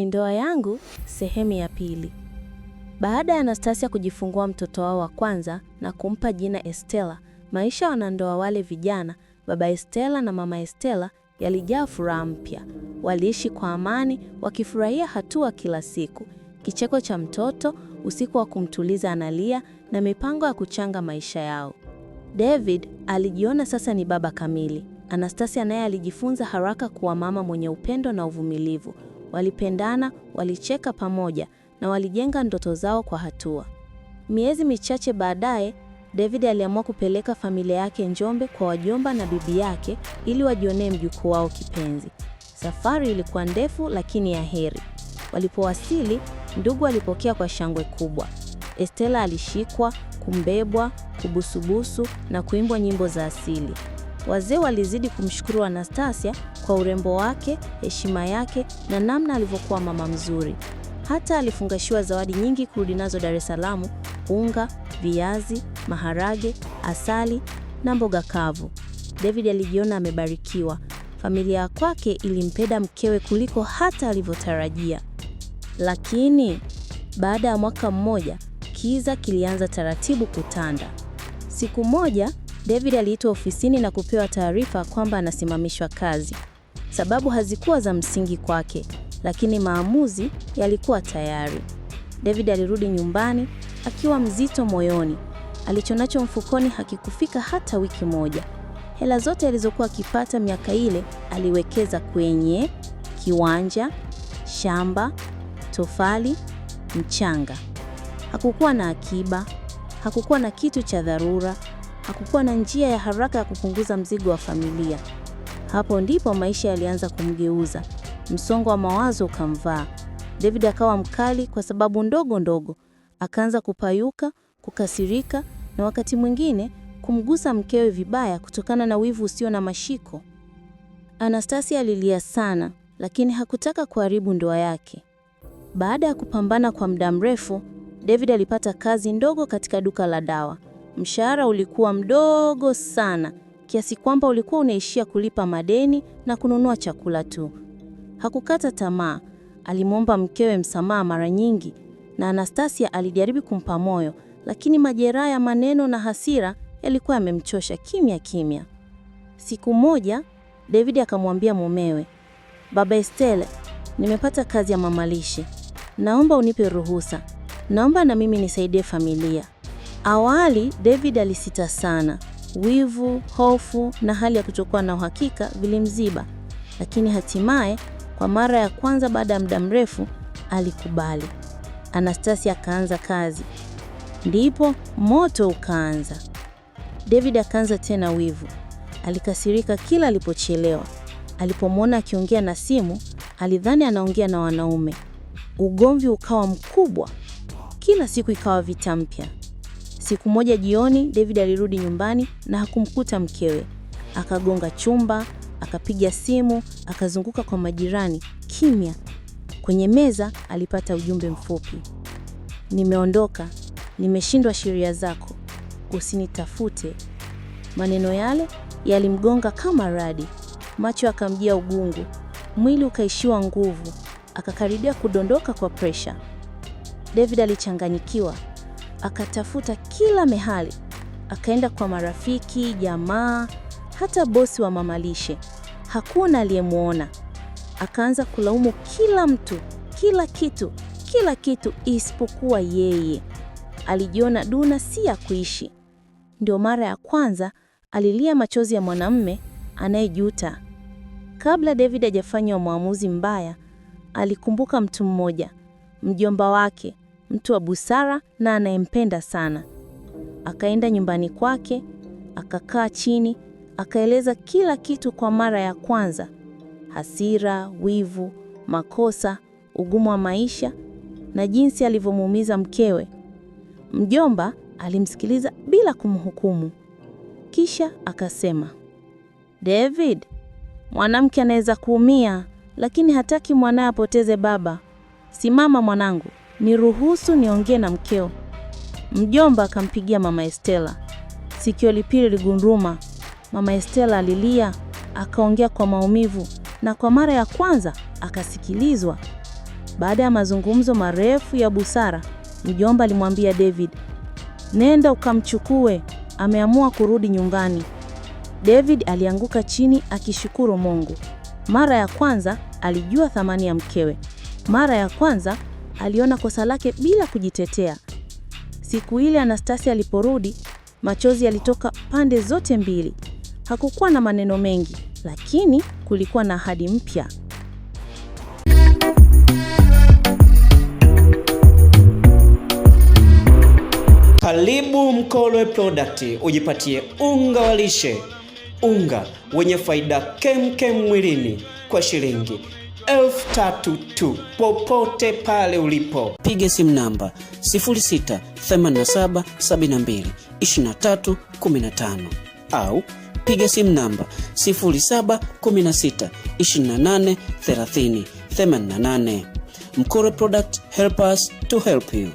Ndoa yangu sehemu ya pili. Baada ya Anastasia kujifungua mtoto wao wa kwanza na kumpa jina Estella, maisha wanandoa wale vijana, baba Estella na mama Estella, yalijaa furaha mpya. Waliishi kwa amani, wakifurahia hatua kila siku. Kicheko cha mtoto, usiku wa kumtuliza analia na mipango ya kuchanga maisha yao. David alijiona sasa ni baba kamili. Anastasia naye alijifunza haraka kuwa mama mwenye upendo na uvumilivu. Walipendana, walicheka pamoja na walijenga ndoto zao kwa hatua. Miezi michache baadaye, David aliamua kupeleka familia yake Njombe kwa wajomba na bibi yake ili wajionee mjukuu wao kipenzi. Safari ilikuwa ndefu lakini ya heri. Walipowasili, ndugu walipokea kwa shangwe kubwa. Estella alishikwa, kumbebwa, kubusubusu na kuimbwa nyimbo za asili. Wazee walizidi kumshukuru Anastasia kwa urembo wake, heshima yake na namna alivyokuwa mama mzuri. Hata alifungashiwa zawadi nyingi kurudi nazo Dar es Salaam: unga, viazi, maharage, asali na mboga kavu. David alijiona amebarikiwa. Familia ya kwake ilimpenda mkewe kuliko hata alivyotarajia. Lakini baada ya mwaka mmoja, kiza kilianza taratibu kutanda. Siku moja, David aliitwa ofisini na kupewa taarifa kwamba anasimamishwa kazi. Sababu hazikuwa za msingi kwake, lakini maamuzi yalikuwa tayari. David alirudi nyumbani akiwa mzito moyoni. Alichonacho mfukoni hakikufika hata wiki moja. Hela zote alizokuwa akipata miaka ile aliwekeza kwenye kiwanja, shamba, tofali, mchanga. Hakukuwa na akiba, hakukuwa na kitu cha dharura, hakukuwa na njia ya haraka ya kupunguza mzigo wa familia. Hapo ndipo maisha yalianza kumgeuza. Msongo wa mawazo ukamvaa. David akawa mkali kwa sababu ndogo ndogo. Akaanza kupayuka, kukasirika na wakati mwingine kumgusa mkewe vibaya kutokana na wivu usio na mashiko. Anastasia alilia sana, lakini hakutaka kuharibu ndoa yake. Baada ya kupambana kwa muda mrefu, David alipata kazi ndogo katika duka la dawa. Mshahara ulikuwa mdogo sana, kiasi kwamba ulikuwa unaishia kulipa madeni na kununua chakula tu. Hakukata tamaa. Alimwomba mkewe msamaha mara nyingi na Anastasia alijaribu kumpa moyo, lakini majeraha ya maneno na hasira yalikuwa yamemchosha kimya kimya. Siku moja, David akamwambia mumewe, "Baba Estelle, nimepata kazi ya mamalishe. Naomba unipe ruhusa. Naomba na mimi nisaidie familia." Awali, David alisita sana. Wivu, hofu na hali ya kutokuwa na uhakika vilimziba. Lakini hatimaye, kwa mara ya kwanza baada ya muda mrefu, alikubali. Anastasia akaanza kazi. Ndipo moto ukaanza. David akaanza tena wivu. Alikasirika kila alipochelewa. Alipomwona akiongea na simu, alidhani anaongea na wanaume. Ugomvi ukawa mkubwa. Kila siku ikawa vita mpya. Siku moja jioni, David alirudi nyumbani na hakumkuta mkewe. Akagonga chumba, akapiga simu, akazunguka kwa majirani, kimya. Kwenye meza alipata ujumbe mfupi: "Nimeondoka, nimeshindwa sheria zako, usinitafute." Maneno yale yalimgonga kama radi. Macho akamjia ugungu, mwili ukaishiwa nguvu, akakaribia kudondoka kwa presha. David alichanganyikiwa, akatafuta kila mahali. Akaenda kwa marafiki, jamaa, hata bosi wa mamalishe. Hakuna aliyemwona. Akaanza kulaumu kila mtu, kila kitu isipokuwa yeye. Alijiona duna si ya kuishi. Ndio mara ya kwanza alilia machozi ya mwanamume anayejuta. Kabla David hajafanya maamuzi mbaya, alikumbuka mtu mmoja, mjomba wake, mtu wa busara na anayempenda sana. Akaenda nyumbani kwake, akakaa chini, akaeleza kila kitu kwa mara ya kwanza: hasira, wivu, makosa, ugumu wa maisha na jinsi alivyomuumiza mkewe. Mjomba alimsikiliza bila kumhukumu. Kisha akasema, "David, mwanamke anaweza kuumia, lakini hataki mwanae apoteze baba. Simama mwanangu, niruhusu niongee na mkeo." Mjomba akampigia mama Estella. Sikio lipili ligunduma. Mama Estella alilia, akaongea kwa maumivu na kwa mara ya kwanza akasikilizwa. Baada ya mazungumzo marefu ya busara, mjomba alimwambia David, "Nenda ukamchukue, ameamua kurudi nyumbani." David alianguka chini akishukuru Mungu. Mara ya kwanza alijua thamani ya mkewe. Mara ya kwanza aliona kosa lake bila kujitetea. Siku ile Anastasia aliporudi, machozi yalitoka pande zote mbili. Hakukuwa na maneno mengi, lakini kulikuwa na ahadi mpya. Karibu Mkolwe Product ujipatie unga wa lishe, unga wenye faida kem mwilini kwa shilingi 3,000 tu popote pale ulipo. Piga simu namba 0687722315 au piga simu namba 0716283088. Mkolwe Product, help us to help you.